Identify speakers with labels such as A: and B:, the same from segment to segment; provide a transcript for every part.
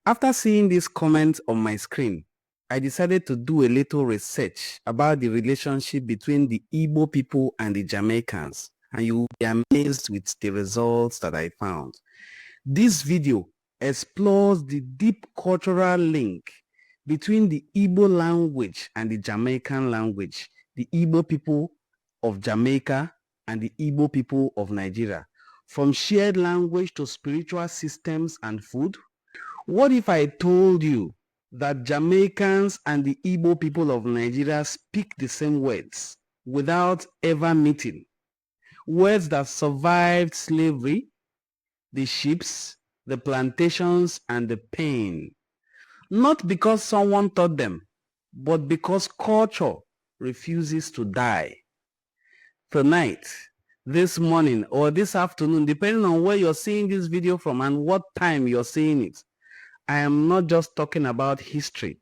A: After seeing this comment on my screen, I decided to do a little research about the relationship between the Igbo people and the Jamaicans, and you will be amazed with the results that I found. This video explores the deep cultural link between the Igbo language and the Jamaican language, the Igbo people of Jamaica and the Igbo people of Nigeria, from shared language to spiritual systems and food. What if I told you that Jamaicans and the Igbo people of Nigeria speak the same words without ever meeting? Words that survived slavery, the ships, the plantations, and the pain. Not because someone taught them, but because culture refuses to die. Tonight, this morning, or this afternoon, depending on where you're seeing this video from and what time you're seeing it, I am not just talking about history.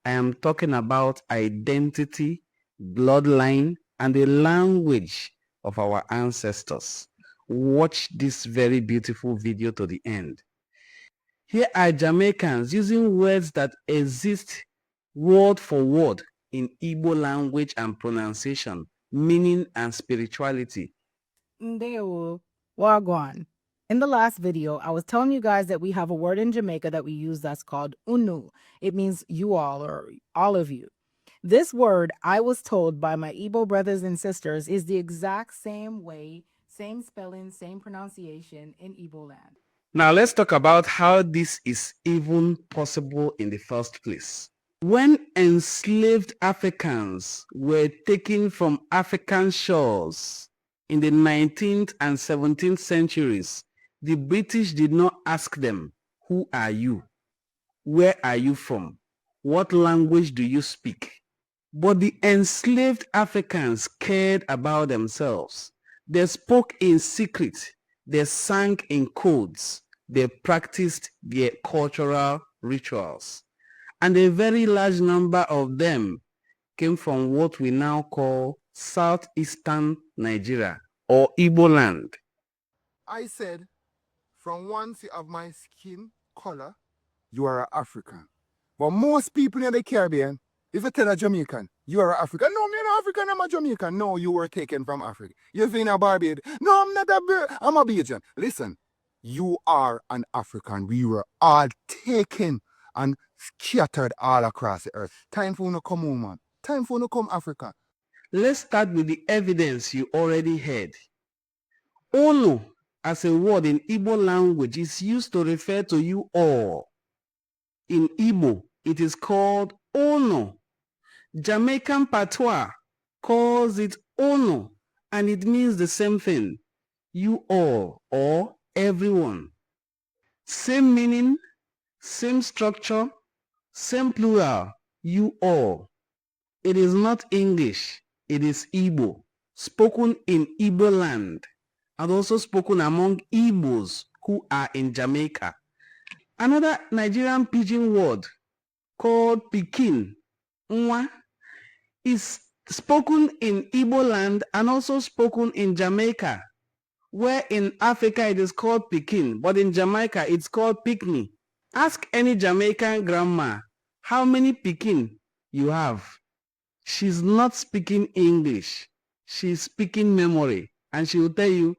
A: I am talking about identity, bloodline, and the language of our ancestors. Watch this very beautiful video to the end. Here are Jamaicans using words that exist word for word in Igbo language and pronunciation, meaning and spirituality.
B: Ndewo, Wagwan. In the last video, I was telling you guys that we have a word in Jamaica that we use that's called unu. It means you all or all of you. This word, I was told by my Igbo brothers and sisters, is the exact same way, same spelling, same pronunciation in Igbo land.
A: Now let's talk about how this is even possible in the first place. When enslaved Africans were taken from African shores in the 19th and 17th centuries, the British did not ask them, who are you? Where are you from? What language do you speak? But the enslaved Africans cared about themselves. They spoke in secret. They sang in codes. They practiced their cultural rituals. And a very large number of them came from what we now call southeastern Nigeria or Igbo land.
C: I said, from once you have my skin color, you are an African. But most people in the Caribbean, if you tell a Jamaican, you are an African. No, I'm not African, I'm a Jamaican. No, you were taken from Africa. You've been a Barbados. No, I'm not I'm a Bajan. Listen, you are an African. We were all taken and scattered all across the earth. Time for you to come home, man. Time for you to come Africa.
A: Let's start with the evidence you already heard. Ono as a word in Igbo language is used to refer to you all. In Igbo, it is called Ono. Jamaican Patois calls it Ono, and it means the same thing, you all or everyone. Same meaning, same structure, same plural, you all. It is not English, it is Igbo, spoken in Igbo land, and also spoken among Igbos who are in Jamaica. Another Nigerian pidgin word called Pikin, Nwa, is spoken in Igbo land and also spoken in Jamaica, where in Africa it is called Pikin, but in Jamaica it's called Picnic. Ask any Jamaican grandma how many Pikin you have. She's not speaking English. She's speaking memory. And she will tell you,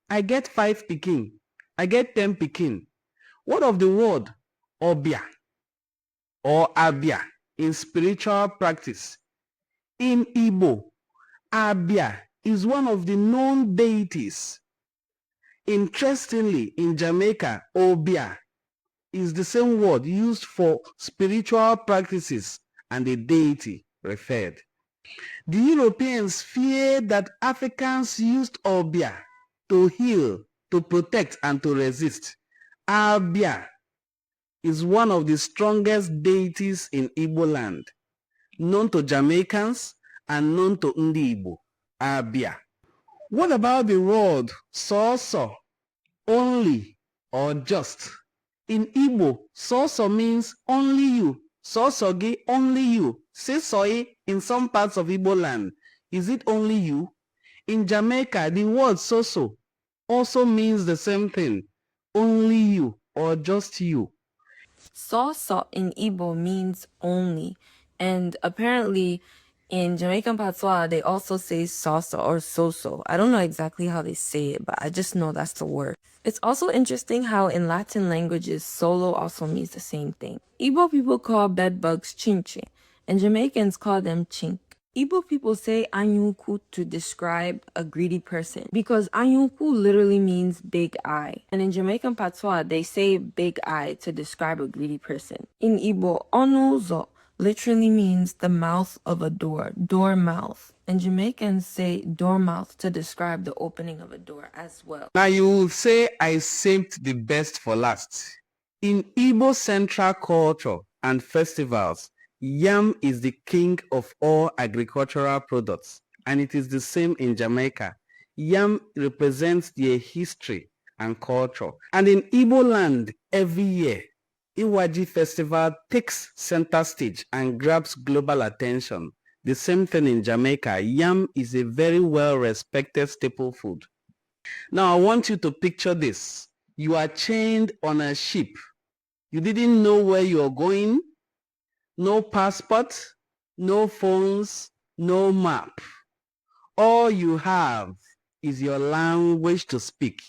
A: I get 5 Pikin. I get 10 Pikin. What of the word Obia or Abia in spiritual practice? In Igbo, Abia is one of the known deities. Interestingly, in Jamaica, Obia is the same word used for spiritual practices and the deity referred. The Europeans feared that Africans used Obia to heal, to protect, and to resist. Abia is one of the strongest deities in Igbo land, known to Jamaicans and known to Ndi Igbo, Abia. What about the word so, only, or just? In Igbo, so means only you. Sosogi, only you. Sesoi in some parts of Igbo land. Is it only you? In Jamaica, the word so also means the same thing. Only you or just you.
D: So in Igbo means only. And apparently in Jamaican Patois, they also say salsa or so. I don't know exactly how they say it, but I just know that's the word. It's also interesting how in Latin languages, solo also means the same thing. Igbo people call bed bugs chinche, and Jamaicans call them chink. Igbo people say anyuku to describe a greedy person because anyuku literally means big eye. And in Jamaican patois, they say big eye to describe a greedy person. In Igbo, onuzo literally means the mouth of a door, door mouth. And Jamaicans say door mouth to describe the opening of a door as well.
A: Now you will say I saved the best for last. In Igbo central culture and festivals, yam is the king of all agricultural products, and it is the same in Jamaica. Yam represents their history and culture. And in Igbo land, every year, Iwaji festival takes center stage and grabs global attention. The same thing in Jamaica. Yam is a very well-respected staple food. Now I want you to picture this. You are chained on a ship. You didn't know where you're going. No passport, no phones, no map. All you have is your language to speak,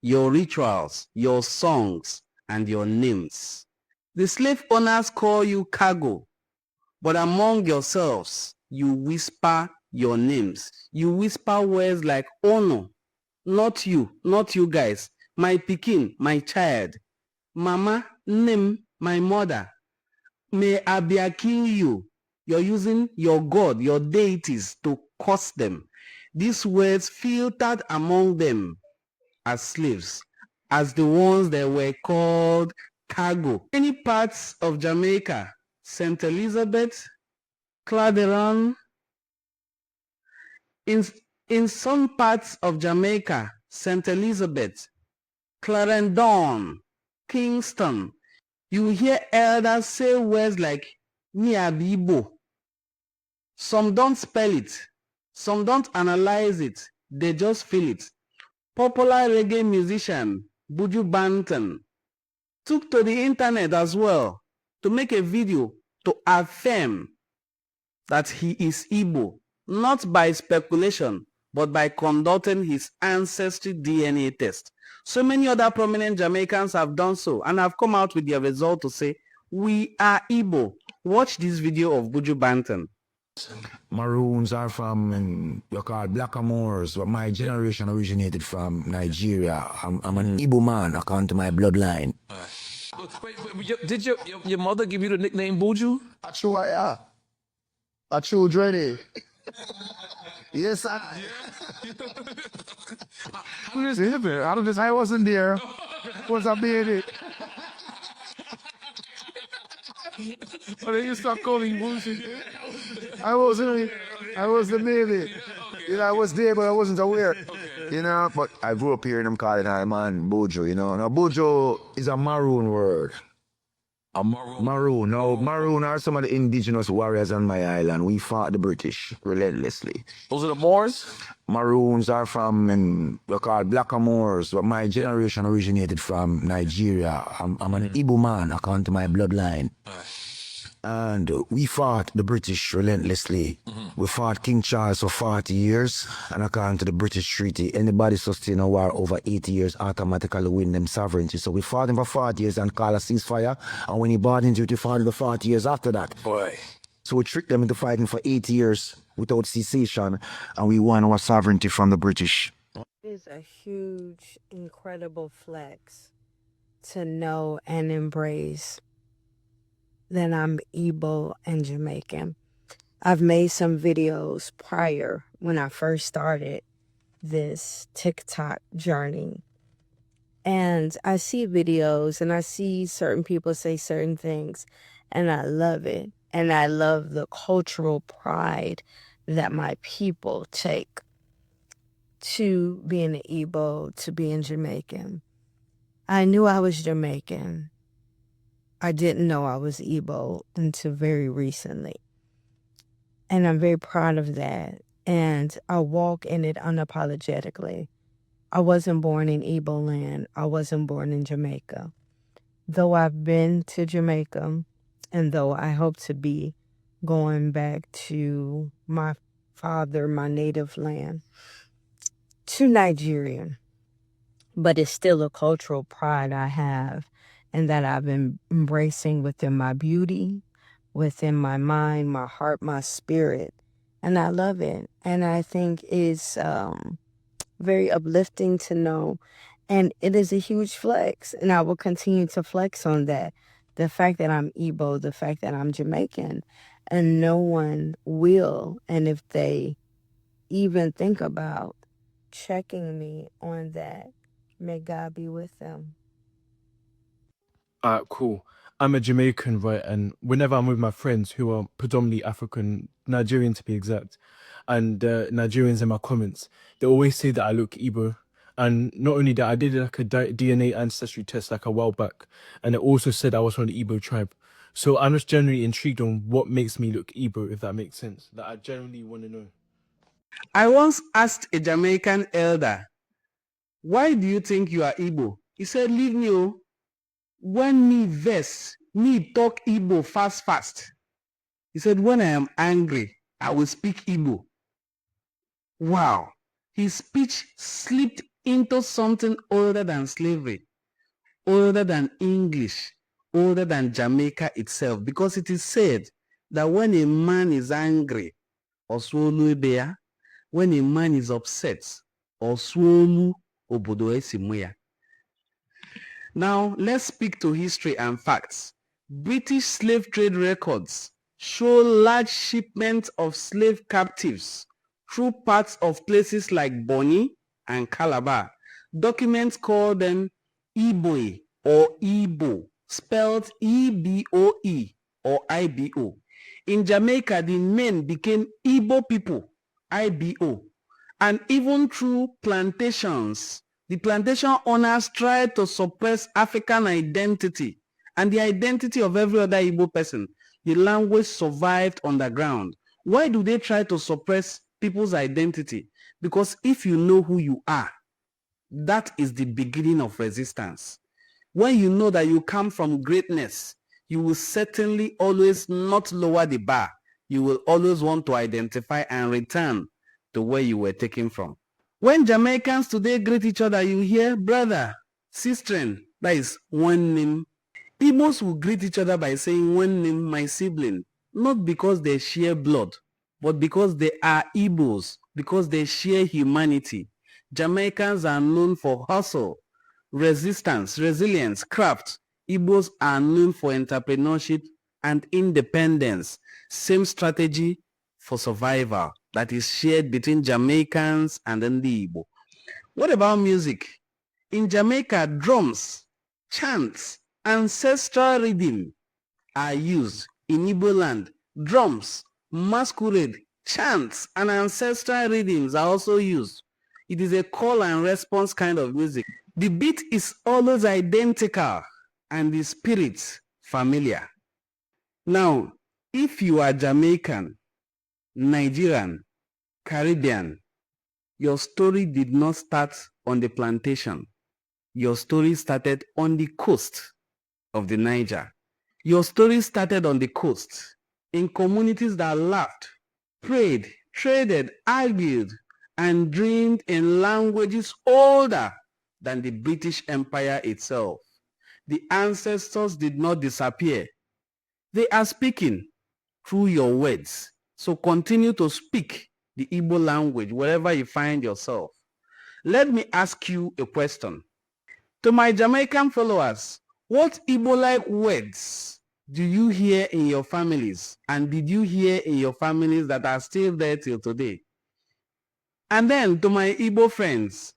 A: your rituals, your songs, and your names. The slave owners call you cargo, but among yourselves, you whisper your names. You whisper words like Ono, not you guys, my pikin, my child, mama, name, my mother, may Abia kill you. You're using your God, your deities to curse them. These words filtered among them as slaves, as the ones that were called cargo. Many parts of Jamaica, St. Elizabeth, Claderon, in some parts of Jamaica, St. Elizabeth, Clarendon, Kingston, you hear elders say words like Niabibo. Some don't spell it. Some don't analyze it. They just feel it. Popular reggae musician Buju Banton took to the internet as well to make a video to affirm that he is Igbo, not by speculation, but by conducting his ancestry DNA test. So many other prominent Jamaicans have done so and have come out with their result to say, we are Igbo. Watch this video of Buju Banton.
E: Maroons are from, you're called Blackamoors, but my generation originated from Nigeria. I'm an Igbo man according to my bloodline.
F: Wait, did your mother give you the nickname Buju?
C: A true, yeah. A true Drenny. Yes, I.
F: How did this happen?
C: How did this? I wasn't there. Was I baby?
F: Oh, then you start calling Buju.
C: I wasn't. I was the baby. You know, I was there, but I wasn't aware. You know, but I grew up here and I'm calling her man Bojo, you know. Now, Bojo is a Maroon word.
F: A maroon.
C: Maroon. Now, Maroon are some of the indigenous warriors on my island. We fought the British relentlessly.
F: Those are the Moors?
C: Maroons are from, we're called Blackamoors, but my generation originated from Nigeria. I'm an Igbo man according to my bloodline. And we fought the British relentlessly. We fought King Charles for 40 years, and according to the British treaty, anybody sustain a war over 80 years automatically win them sovereignty. So we fought him for 40 years and called a ceasefire, and when he bought into it, we fought him for 40 years after that.
F: Boy.
C: So we tricked them into fighting for 80 years without cessation, and we won our sovereignty from the British.
G: It's a huge, incredible flex to know and embrace that I'm Igbo and Jamaican. I've made some videos prior when I first started this TikTok journey. And I see videos and I see certain people say certain things, and I love it. And I love the cultural pride that my people take to being an Igbo, to being Jamaican. I knew I was Jamaican. I didn't know I was Igbo until very recently. And I'm very proud of that. And I walk in it unapologetically. I wasn't born in Igbo land. I wasn't born in Jamaica. though I've been to Jamaica, and though I hope to be going back to my native land, to Nigerian, but it's still a cultural pride I have and that I've been embracing within my beauty, within my mind, my heart, my spirit. And I love it. And I think it's very uplifting to know. And it is a huge flex. And I will continue to flex on that. The fact that I'm Igbo, the fact that I'm Jamaican. And no one will. And if they even think about checking me on that, may God be with them.
H: Cool. I'm a Jamaican, right? And whenever I'm with my friends who are predominantly African, Nigerian to be exact, and Nigerians in my comments, they always say that I look Igbo. And not only that, I did like a DNA ancestry test like a while back, and it also said I was from the Igbo tribe. So I'm just generally intrigued on what makes me look Igbo, if that makes sense. That I generally want to know.
A: I once asked a Jamaican elder, why do you think you are Igbo? He said, leave me, oh. When me vex, me talk Igbo fast. He said, when I am angry, I will speak Igbo. Wow. His speech slipped into something older than slavery, older than English, older than Jamaica itself, because it is said that when a man is angry, Oswolu Ebea, when a man is upset, Oswolu Obodo Esimuya. Now, let's speak to history and facts. British slave trade records show large shipments of slave captives through parts of places like Bonny and Calabar. Documents call them Iboe or Igbo, spelled E-B-O-E or I-B-O. In Jamaica, the men became Igbo people, I-B-O. And even through plantations, the plantation owners tried to suppress African identity and the identity of every other Igbo person. The language survived underground. Why do they try to suppress people's identity? Because if you know who you are, that is the beginning of resistance. When you know that you come from greatness, you will certainly always not lower the bar. You will always want to identify and return to where you were taken from. When Jamaicans today greet each other, you hear brother, sister, that is one name. Igbos will greet each other by saying one name, my sibling, not because they share blood, but because they are Igbos, because they share humanity. Jamaicans are known for hustle, resistance, resilience, craft. Igbos are known for entrepreneurship and independence. Same strategy for survival that is shared between Jamaicans and the Igbo. What about music? In Jamaica, drums, chants, ancestral rhythm are used. In Igbo land, drums, masquerade, chants, and ancestral rhythms are also used. It is a call and response kind of music. The beat is always identical and the spirit familiar. Now, if you are Jamaican, Nigerian, Caribbean, your story did not start on the plantation. Your story started on the coast of the Niger. Your story started on the coast in communities that laughed, prayed, traded, argued, and dreamed in languages older than the British Empire itself. The ancestors did not disappear. They are speaking through your words. So continue to speak the Igbo language wherever you find yourself. Let me ask you a question. To my Jamaican followers, what Igbo-like words do you hear in your families? And did you hear in your families that are still there till today? And then to my Igbo friends,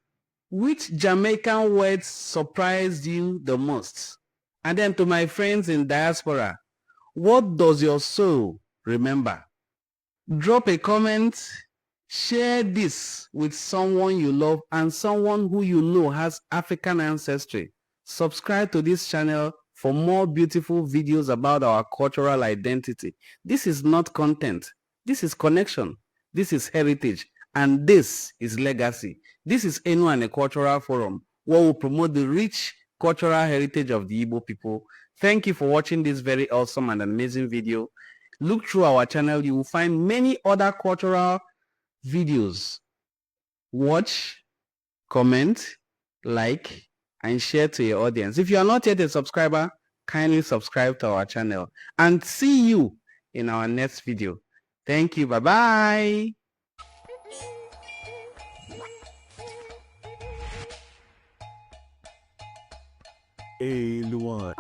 A: which Jamaican words surprised you the most? And then to my friends in diaspora, what does your soul remember? Drop a comment, share this with someone you love and someone who you know has African ancestry. Subscribe to this channel for more beautiful videos about our cultural identity. This is not content. This is connection. This is heritage. And this is legacy. This is Enu and a Cultural Forum, where we promote the rich, cultural heritage of the Igbo people. Thank you for watching this very awesome and amazing video. Look through our channel. You will find many other cultural videos. Watch, comment, like, and share to your audience. If you are not yet a subscriber, kindly subscribe to our channel. And see you in our next video. Thank you. Bye-bye.
E: Hey, Luan.